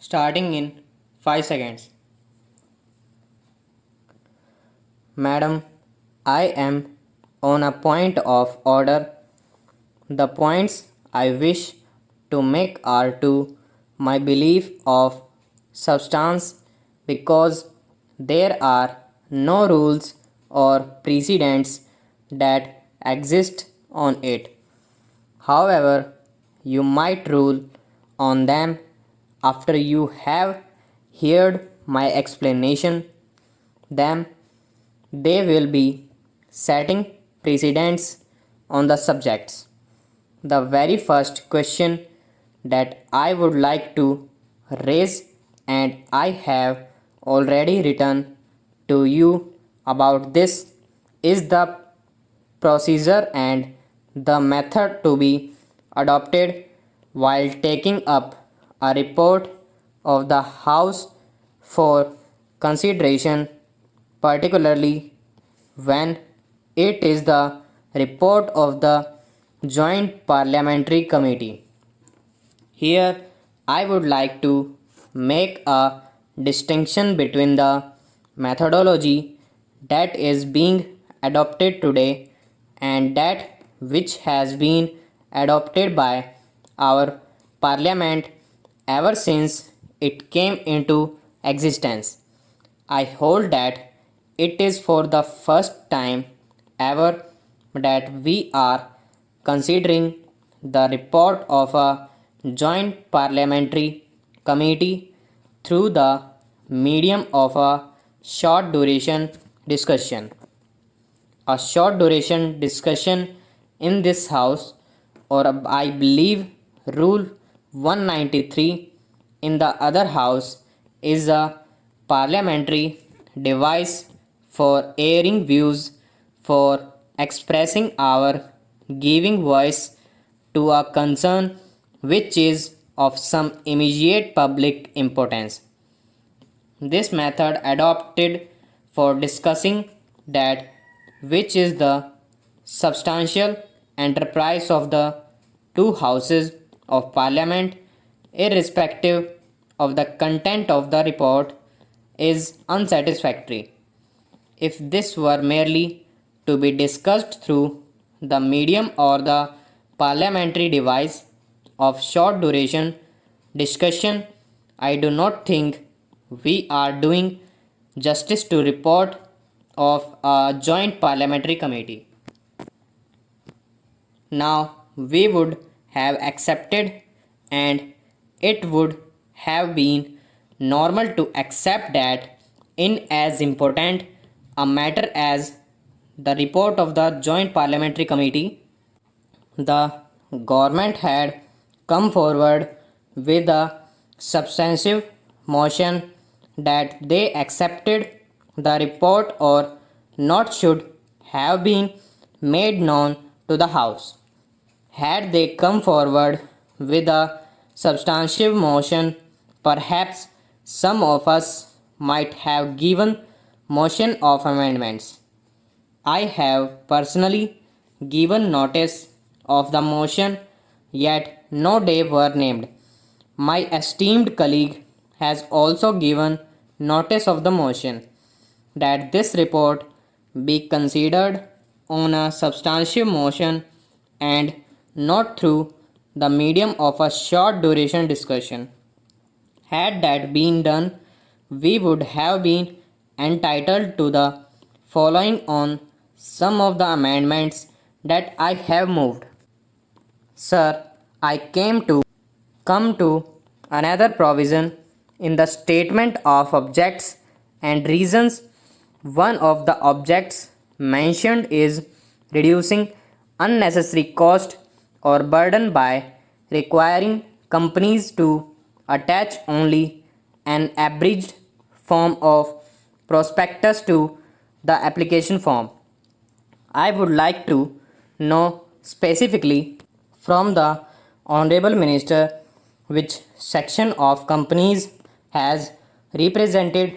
starting in 5 seconds. Madam, I am on a point of order. The points I wish to make are to my belief of substance because there are no rules or precedents that exist on it. However, you might rule on them after you have heard my explanation. Them they will be setting precedents on the subjects. The very first question that I would like to raise, and I have already written to you about this, is the procedure and the method to be adopted while taking up a report of the House for consideration, particularly when it is the report of the Joint Parliamentary Committee. Here, I would like to make a distinction between the methodology that is being adopted today and that which has been adopted by our Parliament ever since it came into existence. I hold that it is for the first time ever that we are considering the report of a joint parliamentary committee through the medium of a short duration discussion. A short duration discussion in this house, or I believe Rule 193 in the other house, is a parliamentary device for airing views, for expressing our giving voice to a concern which is of some immediate public importance. This method adopted for discussing that which is the substantial enterprise of the two houses of parliament, irrespective of the content of the report, is unsatisfactory. If this were merely to be discussed through the medium or the parliamentary device of short duration discussion, I do not think we are doing justice to report of a joint parliamentary committee. Now we would have accepted, and it would have been normal to accept that in as important a matter as the report of the joint parliamentary committee, the government had come forward with a substantive motion that they accepted the report or not should have been made known to the House. Had they come forward with a substantive motion, perhaps some of us might have given motion of amendments. I have personally given notice of the motion, yet no day were named. My esteemed colleague has also given notice of the motion that this report be considered on a substantive motion and not through the medium of a short duration discussion. Had that been done, we would have been entitled to the following on some of the amendments that I have moved. Sir, I come to another provision in the statement of objects and reasons. One of the objects mentioned is reducing unnecessary cost or burden by requiring companies to attach only an abridged form of prospectus to the application form. I would like to know specifically from the Honorable Minister which section of companies has represented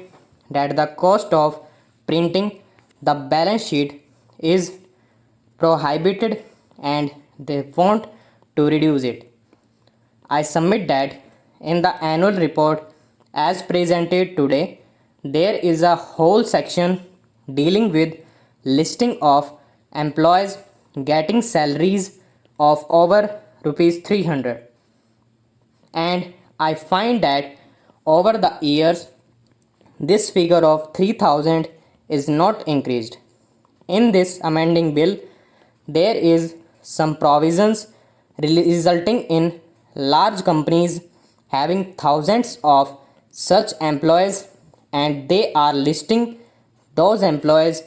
that the cost of printing the balance sheet is prohibited and they want to reduce it. I submit that in the annual report as presented today, there is a whole section dealing with listing of employees getting salaries of over rupees 300, and I find that over the years this figure of 3000 is not increased. In this amending bill, there is some provisions resulting in large companies having thousands of such employees, and they are listing those employees,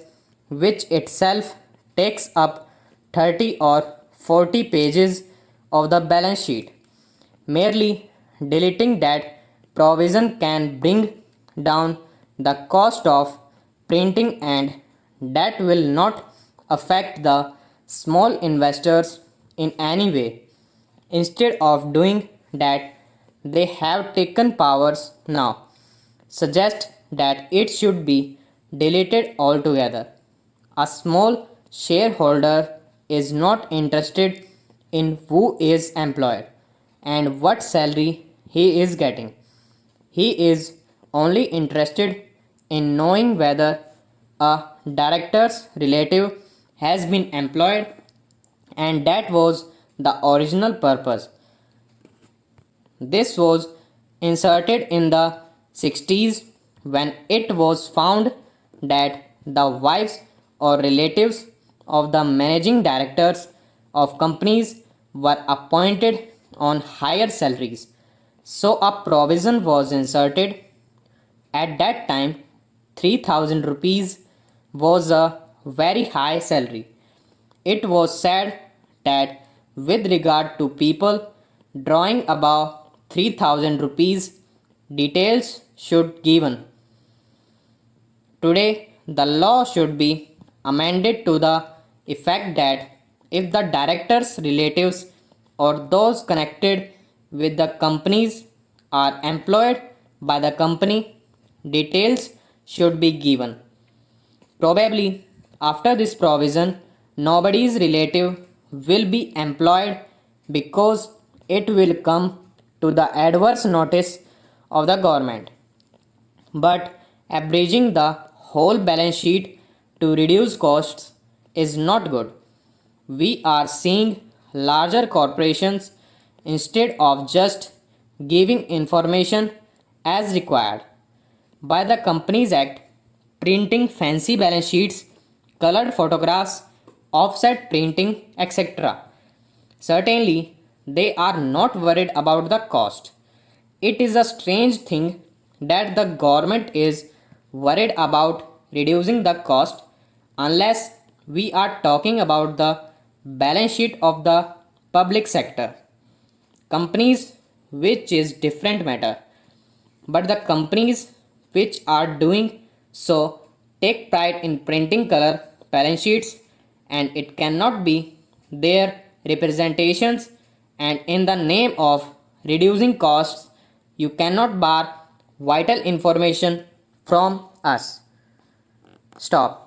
which itself takes up 30 or 40 pages of the balance sheet. Merely deleting that provision can bring down the cost of printing, and that will not affect the small investors in any way. Instead of doing that, they have taken powers now. Suggest that it should be deleted altogether. A small shareholder is not interested in who is employed and what salary he is getting. He is only interested in knowing whether a director's relative has been employed, and that was the original purpose. This was inserted in the 60s when it was found that the wives or relatives of the managing directors of companies were appointed on higher salaries. So a provision was inserted. At that time, 3000 rupees was a very high salary. It was said that with regard to people drawing above 3000 rupees, details should given. Today, the law should be amended to the effect that if the director's relatives or those connected with the companies are employed by the company, details should be given. Probably after this provision, nobody's relative will be employed because it will come to the adverse notice of the government. But abridging the whole balance sheet to reduce costs is not good. We are seeing larger corporations, instead of just giving information as required by the Companies Act, printing fancy balance sheets, colored photographs, offset printing, etc. Certainly, they are not worried about the cost. It is a strange thing that the government is worried about reducing the cost unless we are talking about the balance sheet of the public sector. Companies, which is different matter, but the companies which are doing so take pride in printing color balance sheets, and it cannot be their representations, and in the name of reducing costs you cannot bar vital information from us. Stop.